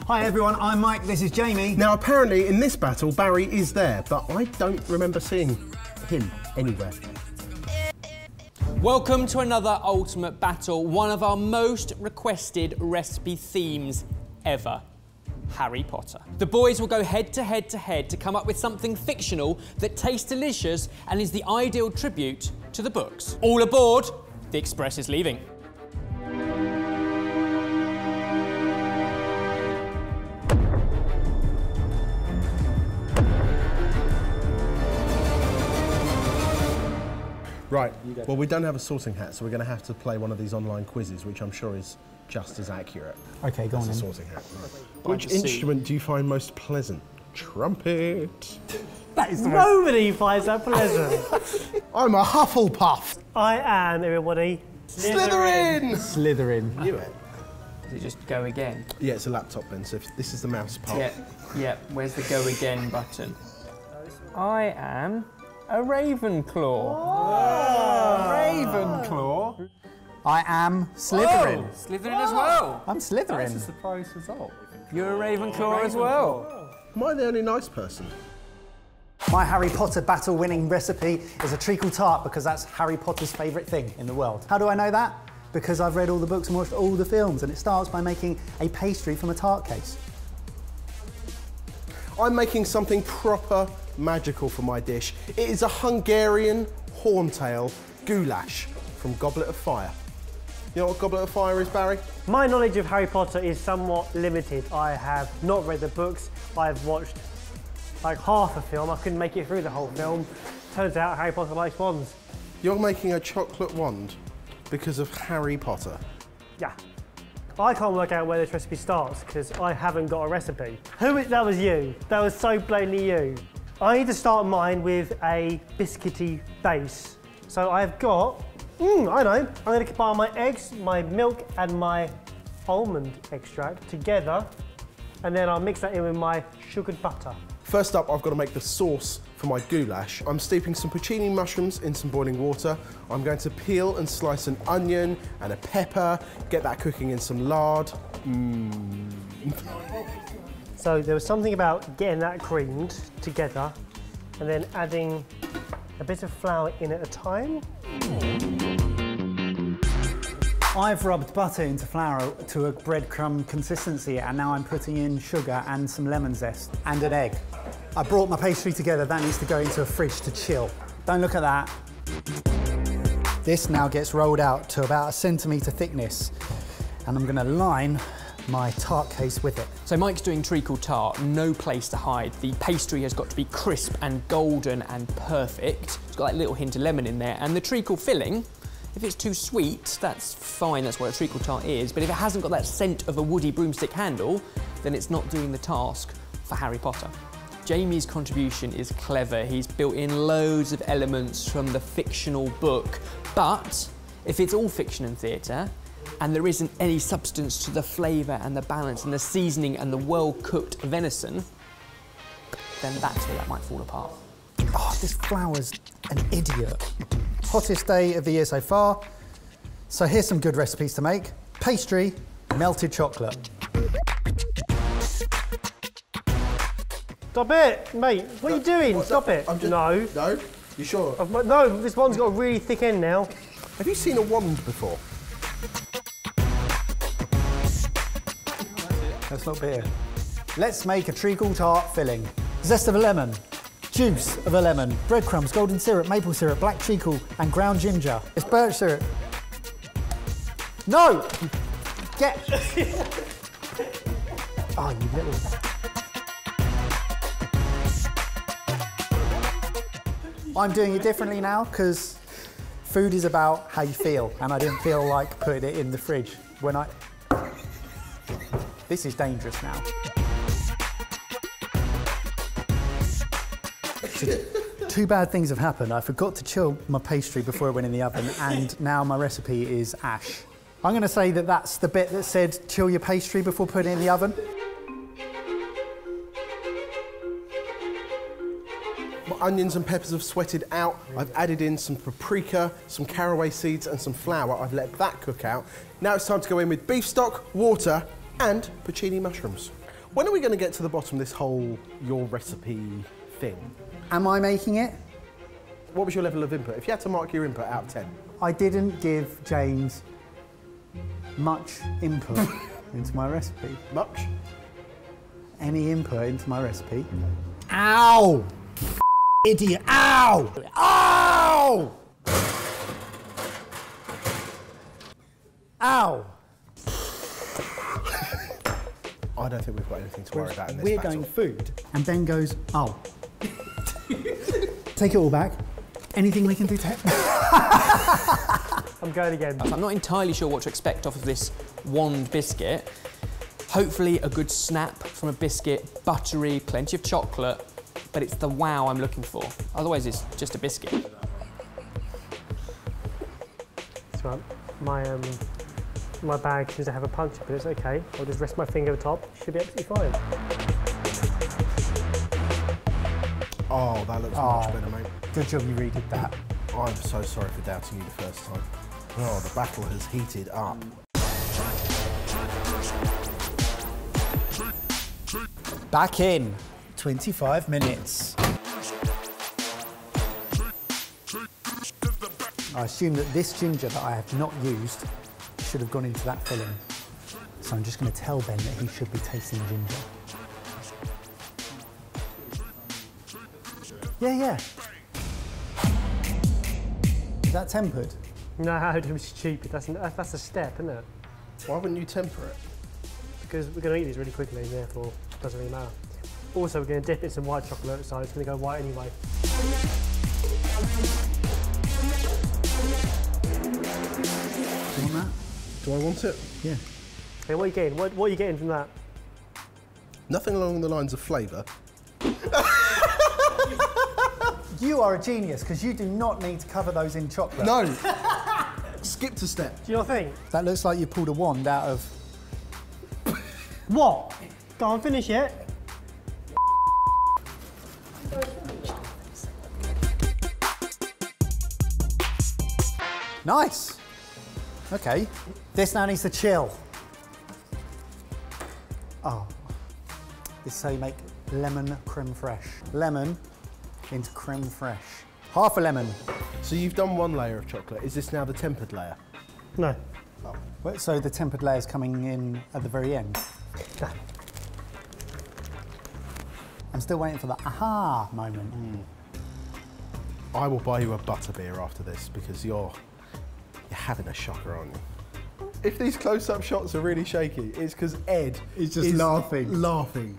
Hi everyone, I'm Mike, this is Jamie. Now apparently in this battle Barry is there, but I don't remember seeing him anywhere. Welcome to another Ultimate Battle, one of our most requested recipe themes ever. Harry Potter. The boys will go head to head to come up with something fictional that tastes delicious and is the ideal tribute to the books. All aboard, the Express is leaving. Right, well we don't have a sorting hat, so we're going to have to play one of these online quizzes, which I'm sure is just as accurate. Okay, go on as a then. sorting hat. Which instrument do you find most pleasant? Trumpet. That is nobody finds that pleasant. I'm a Hufflepuff. I am, everybody. Slytherin! Slytherin. Knew it. Does it just go again? Yeah, it's a laptop then, so if this is the mouse part. Yeah, where's the go again button? I am a Ravenclaw. Ravenclaw. I am Slytherin. Oh, Slytherin as well. I'm Slytherin. That's a surprise result. You're a Ravenclaw as well. Am I the only nice person? My Harry Potter battle-winning recipe is a treacle tart because that's Harry Potter's favourite thing in the world. How do I know that? Because I've read all the books and watched all the films, and it starts by making a pastry from a tart case. I'm making something proper magical for my dish. It is a Hungarian horntail goulash from Goblet of Fire. You know what Goblet of Fire is, Barry? My knowledge of Harry Potter is somewhat limited. I have not read the books. I've watched like half a film. I couldn't make it through the whole film. Turns out Harry Potter likes wands. You're making a chocolate wand because of Harry Potter. Yeah. I can't work out where this recipe starts because I haven't got a recipe. That was you. That was so blatantly you. I need to start mine with a biscuity base. So I've got, I know, I'm going to combine my eggs, my milk and my almond extract together, and then I'll mix that in with my sugared butter. First up, I've got to make the sauce for my goulash. I'm steeping some porcini mushrooms in some boiling water. I'm going to peel and slice an onion and a pepper, get that cooking in some lard. So there was something about getting that creamed together and then adding a bit of flour in at a time. I've rubbed butter into flour to a breadcrumb consistency, and now I'm putting in sugar and some lemon zest and an egg. I brought my pastry together. That needs to go into a fridge to chill. Don't look at that. This now gets rolled out to about 1 centimetre thickness, and I'm going to line my tart case with it. So Mike's doing treacle tart, no place to hide. The pastry has got to be crisp and golden and perfect. It's got that little hint of lemon in there, and the treacle filling, if it's too sweet, that's fine, that's what a treacle tart is, but if it hasn't got that scent of a woody broomstick handle, then it's not doing the task for Harry Potter. Jamie's contribution is clever. He's built in loads of elements from the fictional book, but if it's all fiction and theatre, and there isn't any substance to the flavour and the balance and the seasoning and the well-cooked venison, then that's where that might fall apart. Oh, this flour's an idiot. Hottest day of the year so far. So here's some good recipes to make. Pastry, melted chocolate. Stop it, mate. What are you doing? Stop it. No. No? You sure? No, this one's got a really thick end now. Have you seen a wand before? Let's not beer. Let's make a treacle tart filling. Zest of a lemon, juice of a lemon, breadcrumbs, golden syrup, maple syrup, black treacle, and ground ginger. It's birch syrup. No! Get... Oh, you little... I'm doing it differently now because food is about how you feel, and I didn't feel like putting it in the fridge when I... This is dangerous now. Two bad things have happened. I forgot to chill my pastry before it went in the oven, and now my recipe is ash. I'm going to say that that's the bit that said chill your pastry before putting it in the oven. My onions and peppers have sweated out. I've added in some paprika, some caraway seeds and some flour. I've let that cook out. Now it's time to go in with beef stock, water and porcini mushrooms. When are we going to get to the bottom of this whole your recipe thing? Am I making it? What was your level of input? If you had to mark your input out of 10. I didn't give James much input into my recipe. Much? Any input into my recipe? Ow! Idiot! Ow! Ow! Ow! I don't think we've got anything to worry about in this We're battle. going food. And Ben goes, oh. Take it all back. Anything we can do to I'm going again. I'm not entirely sure what to expect off of this wand biscuit. Hopefully a good snap from a biscuit, buttery, plenty of chocolate, but it's the wow I'm looking for. Otherwise it's just a biscuit. That's right. My bag seems to have a puncture, but it's okay. I'll just rest my finger on top. Should be absolutely fine. Oh, that looks much better, mate. Good job you redid that. I'm so sorry for doubting you the first time. Oh, the battle has heated up. Back in. 25 minutes. I assume that this ginger that I have not used should have gone into that filling. So I'm just going to tell Ben that he should be tasting ginger. Yeah. Is that tempered? No, it was stupid. That's a step, isn't it? Why wouldn't you temper it? Because we're going to eat these really quickly, and therefore it doesn't really matter. Also, we're going to dip it in some white chocolate, so it's going to go white anyway. Do you want that? Do I want it? Yeah. Hey, what are you getting? What are you getting from that? Nothing along the lines of flavour. You are a genius, because you do not need to cover those in chocolate. No! Skipped a step. Do you not think? That looks like you pulled a wand out of... What? Go on, finish it. Nice. Okay. This now needs to chill. Oh. This is how you make lemon creme fraiche. Lemon into creme fraiche. Half a lemon. So you've done one layer of chocolate. Is this now the tempered layer? No. Wait, so the tempered layer is coming in at the very end? No. I'm still waiting for the aha moment. I will buy you a butterbeer after this because you're having a shocker, aren't you? If these close-up shots are really shaky, it's because Ed He's just laughing. Laughing.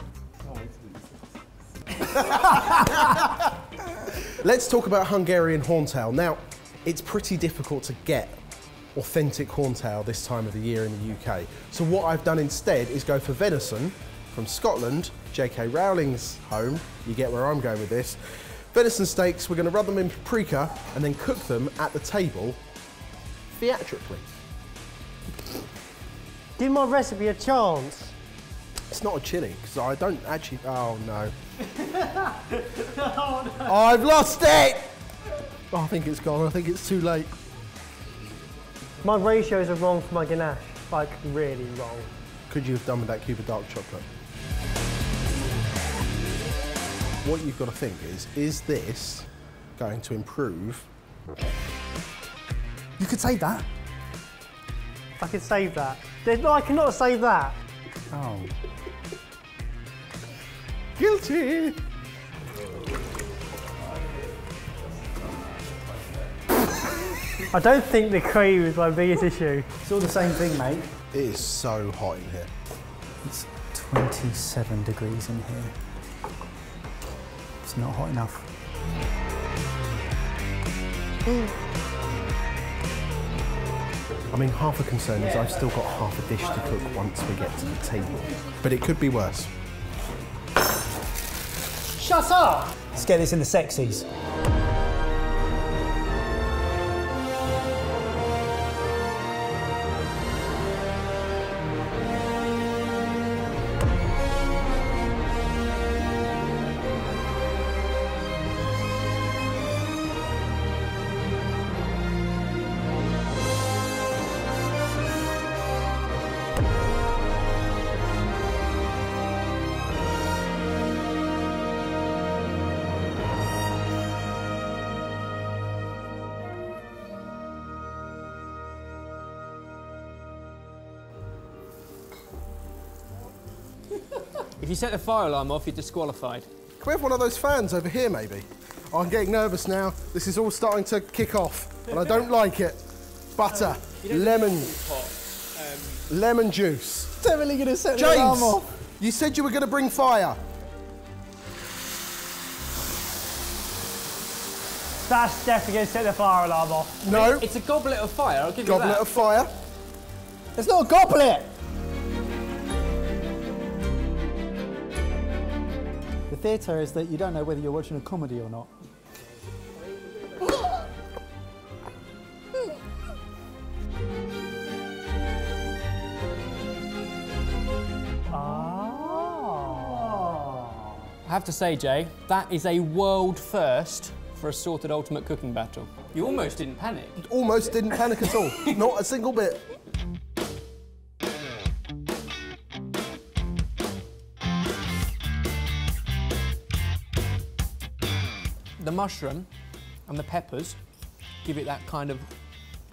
Let's talk about Hungarian horntail. Now, it's pretty difficult to get authentic horntail this time of the year in the UK. So what I've done instead is go for venison from Scotland, J.K. Rowling's home. You get where I'm going with this. Venison steaks, we're going to rub them in paprika and then cook them at the table theatrically. Give my recipe a chance. It's not a chili, because I don't actually... Oh, no. Oh, no. I've lost it! Oh, I think it's gone. I think it's too late. My ratios are wrong for my ganache. Like, really wrong. Could you have done with that cube of dark chocolate? What you've got to think is this going to improve? You could say that. I could save that. No, I cannot save that. Oh. Guilty! I don't think the cream is my biggest issue. It's all the same thing, mate. It is so hot in here. It's 27 degrees in here. It's not hot enough. I mean, half the concern is I've still got half a dish to cook once we get to the table. But it could be worse. Shut up! Let's get this in the sexies. If you set the fire alarm off, you're disqualified. Can we have one of those fans over here, maybe? Oh, I'm getting nervous now. This is all starting to kick off, and I don't like it. Butter, lemon, lemon juice. Definitely going to set the alarm off. James, you said you were going to bring fire. That's definitely going to set the fire alarm off. No. It's a goblet of fire, I'll give you that. Goblet of fire. It's not a goblet! The theatre is that you don't know whether you're watching a comedy or not. I have to say, Jay, that is a world first for a sorted ultimate cooking battle. You almost didn't panic. Almost didn't panic at all. Not a single bit. The mushroom and the peppers give it that kind of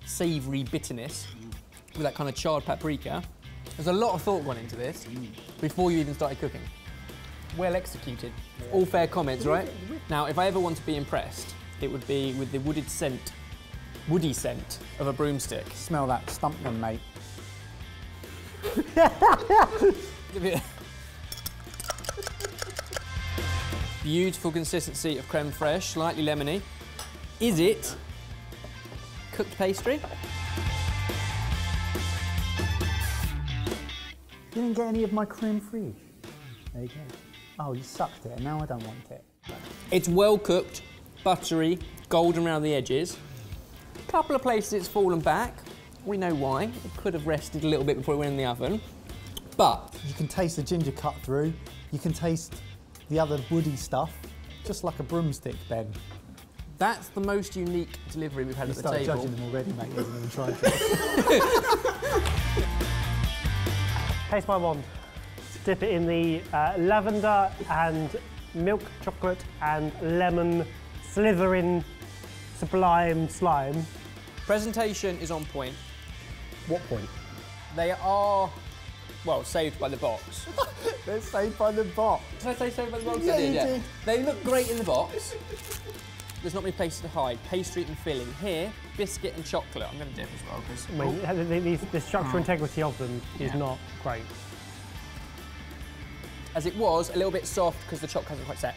savoury bitterness with that kind of charred paprika. There's a lot of thought gone into this before you even started cooking. Well executed. All fair comments, right? Now, if I ever want to be impressed, it would be with the woody scent of a broomstick. Smell that, stump them, mate. Give it beautiful consistency of creme fraiche, slightly lemony. Is it cooked pastry? You didn't get any of my creme fraiche. There you go. Oh, you sucked it, and now I don't want it. It's well cooked, buttery, golden around the edges. A couple of places it's fallen back. We know why. It could have rested a little bit before it went in the oven. But you can taste the ginger cut through. You can taste the other woody stuff, just like a broomstick, Ben. that's the most unique delivery we've had at the table. You started judging them already, mate. You haven't even tried it. Taste my wand. Dip it in the lavender and milk chocolate and lemon slithering sublime slime. Presentation is on point. What point? They are, well, saved by the box. They're saved by the box. Did I say saved by the box? Yeah, I did, you did. They look great in the box. There's not many places to hide. Pastry and filling. Here, biscuit and chocolate. I'm going to dip as well because I mean, the structural integrity of them is not great. as it was, a little bit soft because the chocolate hasn't quite set.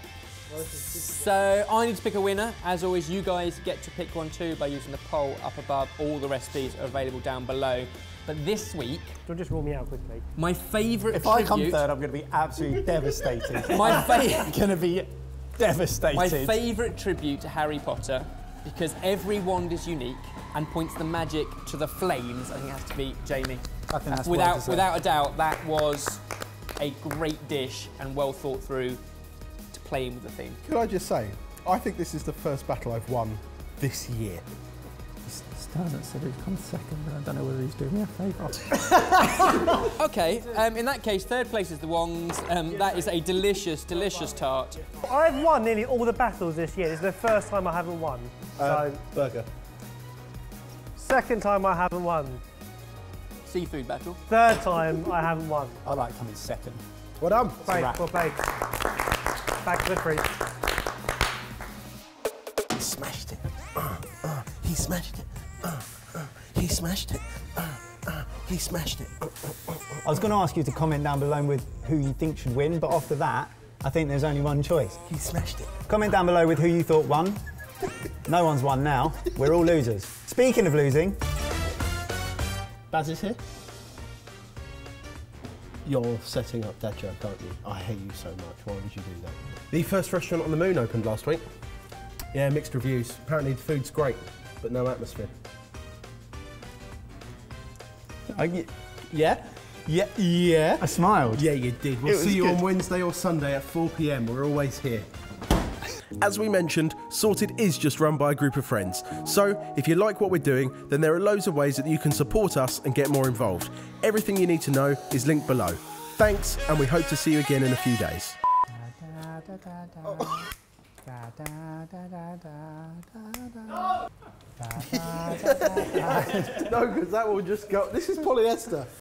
So I need to pick a winner. As always, you guys get to pick one too by using the poll up above. All the recipes are available down below. But this week, You'll just rule me out quickly. my favourite If I come third, I'm going to be absolutely devastated. My favourite. Going to be devastated. My favourite tribute to Harry Potter, because every wand is unique and points the magic to the flames, I think it has to be Jamie. I think that's without a doubt, that was a great dish and well thought through to playing with the theme. Could I just say, I think this is the first battle I've won this year. Hasn't said he'd come second, but I don't know whether he's doing me a favour. Okay, in that case, third place is the Wongs. That is a delicious, delicious tart. I've won nearly all the battles this year. This is the first time I haven't won. Burger. Second time I haven't won. Seafood battle. Third time I haven't won. I like coming second. Well done. Played, well played. Back to the fridge. He smashed it. He smashed it. He smashed it. He smashed it. I was going to ask you to comment down below with who you think should win, but after that, I think there's only one choice. He smashed it. Comment down below with who you thought won. No one's won now. We're all losers. Speaking of losing... Baz is here. You're setting up that joke, aren't you? I hate you so much. Why would you do that? The first restaurant on the moon opened last week. Yeah, mixed reviews. Apparently the food's great, but no atmosphere. Yeah? Yeah. I smiled. Yeah, you did. We'll see you on Wednesday or Sunday at 4 PM. We're always here. As we mentioned, Sorted is just run by a group of friends. So, if you like what we're doing, then there are loads of ways that you can support us and get more involved. Everything you need to know is linked below. Thanks, and we hope to see you again in a few days. No, because that will just go... This is polyester.